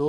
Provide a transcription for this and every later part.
2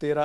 13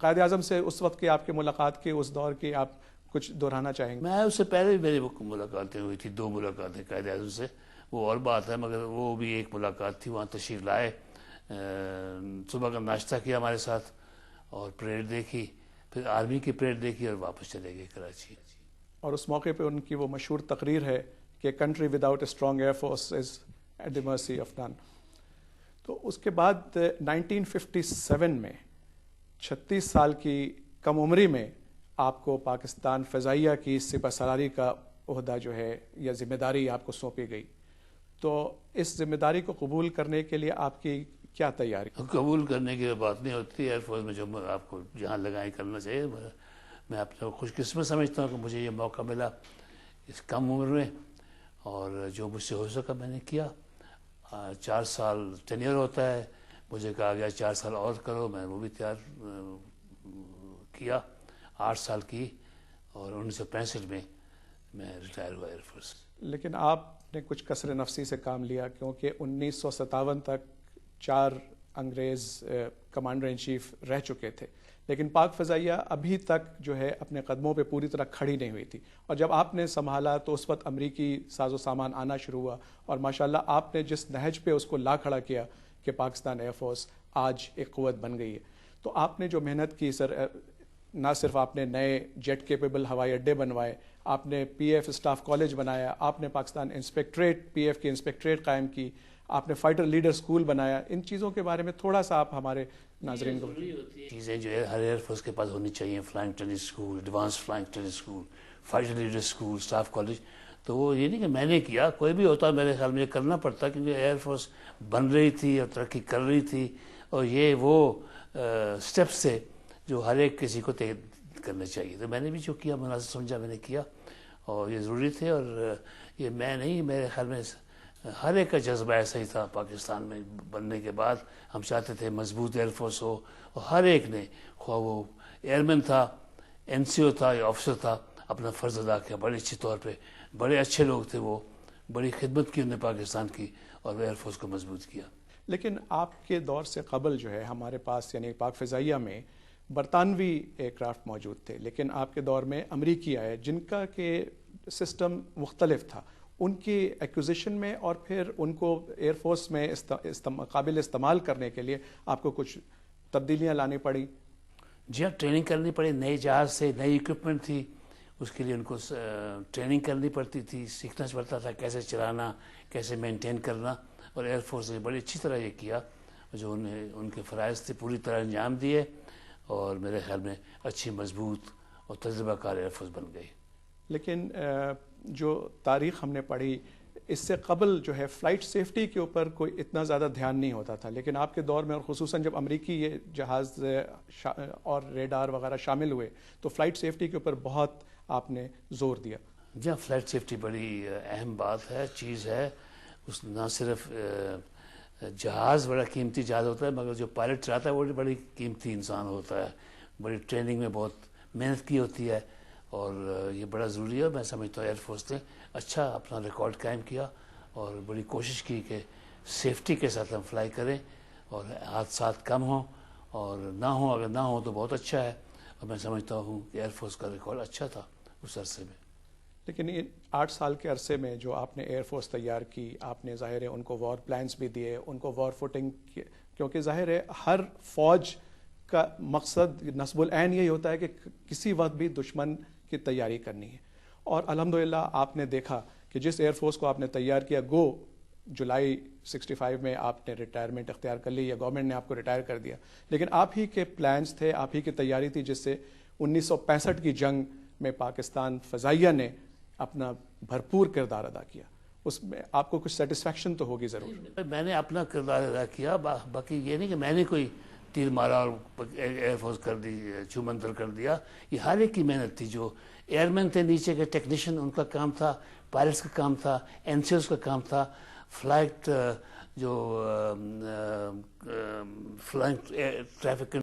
قائد اعظم سے اس وقت کی آپ کی ملاقات کی، اس دور کی آپ کچھ دہرانا چاہیں گے؟ میں اس سے پہلے بھی میری ملاقاتیں ہوئی تھی، 2 ملاقاتیں قائد اعظم سے، وہ اور بات ہے، مگر وہ بھی ایک ملاقات تھی، وہاں تشریف لائے، صبح کا ناشتہ کیا ہمارے ساتھ اور پریڈ دیکھی، پھر آرمی کی پریڈ دیکھی اور واپس چلے گئے کراچی۔ اور اس موقع پہ ان کی وہ مشہور تقریر ہے کہ country without a strong air force is at the mercy of naan. تو اس کے بعد 1957 میں 36 سال کی کم عمری میں آپ کو پاکستان فضائیہ کی سپہ سالاری کا عہدہ جو ہے یا ذمہ داری آپ کو سونپی گئی، تو اس ذمہ داری کو قبول کرنے کے لیے آپ کی کیا تیاری؟ قبول کرنے کی بات نہیں ہوتی، ایئر فورس میں جو آپ کو جہاں لگائیں کرنا چاہیے۔ میں اپنے کو خوش قسمت سمجھتا ہوں کہ مجھے یہ موقع ملا اس کم عمر میں، اور جو مجھ سے ہو سکا میں نے کیا۔ 4 سال ٹینیئر ہوتا ہے، مجھے کہا گیا 4 سال اور کرو، میں وہ بھی تیار کیا، 8 سال کی، اور 1965 میں میں ریٹائر ہوا ایئر فورس۔ لیکن آپ نے کچھ کثر نفسی سے کام لیا، کیونکہ 1957 تک 4 انگریز کمانڈر ان چیف رہ چکے تھے، لیکن پاک فضائیہ ابھی تک جو ہے اپنے قدموں پہ پوری طرح کھڑی نہیں ہوئی تھی، اور جب آپ نے سنبھالا تو اس وقت امریکی ساز و سامان آنا شروع ہوا، اور ماشاءاللہ آپ نے جس نہج پہ اس کو لا کھڑا کیا کہ پاکستان ایئر فورس آج ایک قوت بن گئی ہے، تو آپ نے جو محنت کی سر، نہ صرف آپ نے نئے جیٹ کیپیبل ہوائی اڈے بنوائے، آپ نے پی ایف اسٹاف کالج بنایا، آپ نے پاکستان انسپیکٹریٹ پی ایف کی انسپیکٹریٹ قائم کی، آپ نے فائٹر لیڈر سکول بنایا۔ ان چیزوں کے بارے میں تھوڑا سا آپ ہمارے ناظرین کو چیزیں جو ہے ہر ایئر فورس کے پاس ہونی چاہیے، flying training school, advance flying training school, fighter leader school, staff college. تو وہ یہ نہیں کہ میں نے کیا، کوئی بھی ہوتا میرے خیال میں یہ کرنا پڑتا، کیونکہ ایئر فورس بن رہی تھی اور ترقی کر رہی تھی، اور یہ وہ اسٹیپس تھے جو ہر ایک کسی کو طے کرنے چاہیے۔ تو میں نے بھی جو کیا مناسب سمجھا میں نے کیا، اور یہ ضروری تھے، اور یہ میں نہیں، میرے خیال میں ہر ایک کا جذبہ ایسا ہی تھا۔ پاکستان میں بننے کے بعد ہم چاہتے تھے مضبوط ایئر فورس ہو، اور ہر ایک نے، خواہ وہ ایئرمین تھا، این سی او تھا یا آفیسر تھا، اپنا فرض ادا کیا بڑے اچھی طور پہ۔ بڑے اچھے لوگ تھے وہ، بڑی خدمت کی انہوں نے پاکستان کی، اور ایئر فورس کو مضبوط کیا۔ لیکن آپ کے دور سے قبل جو ہے ہمارے پاس یعنی پاک فضائیہ میں برطانوی ایئر کرافٹ موجود تھے، لیکن آپ کے دور میں امریکی آئے جن کا کہ سسٹم مختلف تھا، ان کی ایکوزیشن میں اور پھر ان کو ایئر فورس میں قابل استعمال کرنے کے لیے آپ کو کچھ تبدیلیاں لانی پڑی۔ جی ہاں، ٹریننگ کرنی پڑی، نئے جہاز سے نئی اکوپمنٹ تھی، اس کے لیے ان کو ٹریننگ کرنی پڑتی تھی، سیکھنا پڑتا تھا کیسے چلانا، کیسے مینٹین کرنا، اور ایئر فورس نے بڑی اچھی طرح یہ کیا، جو ان کے فرائض تھے پوری طرح انجام دیے، اور میرے خیال میں اچھی مضبوط اور تجربہ کار ایئر فورس بن گئی۔ لیکن جو تاریخ ہم نے پڑھی اس سے قبل جو ہے فلائٹ سیفٹی کے اوپر کوئی اتنا زیادہ دھیان نہیں ہوتا تھا، لیکن آپ کے دور میں اور خصوصاً جب امریکی یہ جہاز اور ریڈار وغیرہ شامل ہوئے تو فلائٹ سیفٹی کے اوپر بہت آپ نے زور دیا۔ جہاں فلائٹ سیفٹی بڑی اہم بات ہے، چیز ہے، اس نہ صرف جہاز بڑا قیمتی جہاز ہوتا ہے، مگر جو پائلٹ چلاتا ہے وہ بڑی قیمتی انسان ہوتا ہے، بڑی ٹریننگ میں بہت محنت کی ہوتی ہے، اور یہ بڑا ضروری ہے۔ میں سمجھتا ہوں ایئر فورس نے اچھا اپنا ریکارڈ قائم کیا، اور بڑی کوشش کی کہ سیفٹی کے ساتھ ہم فلائی کریں، اور حادثات کم ہوں، اور نہ ہوں، اگر نہ ہوں تو بہت اچھا ہے، اور میں سمجھتا ہوں کہ ایئر فورس کا ریکارڈ اچھا تھا اس عرصے میں۔ لیکن ان 8 سال کے عرصے میں جو آپ نے ایئر فورس تیار کی، آپ نے ظاہر ہے ان کو وار پلانز بھی دیے، ان کو وار فوٹنگ، کیونکہ ظاہر ہے ہر فوج کا مقصد نصب العین یہی ہوتا ہے کہ کسی وقت بھی دشمن کی تیاری کرنی ہے، اور الحمدللہ آپ نے دیکھا کہ جس ایئر فورس کو آپ نے تیار کیا، گو جولائی 65 میں آپ نے ریٹائرمنٹ اختیار کر لی یا گورنمنٹ نے آپ کو ریٹائر کر دیا، لیکن آپ ہی کے پلانز تھے، آپ ہی کی تیاری تھی، جس سے 1965 کی جنگ میں پاکستان فضائیہ نے اپنا بھرپور کردار ادا کیا۔ اس میں آپ کو کچھ سیٹسفیکشن تو ہوگی ضرور۔ میں نے اپنا کردار ادا کیا، باقی یہ نہیں کہ میں نے کوئی تیر مارا اور ایئر فورس کر دی، چومنتر کر دیا، یہ ہر ایک کی محنت تھی۔ جو ایئرمین تھے نیچے کے ٹیکنیشین، ان کا کام تھا، پائلٹس کا کام تھا، این سی اوز کا کام تھا، فلائٹ جو فلائنگ ٹریفک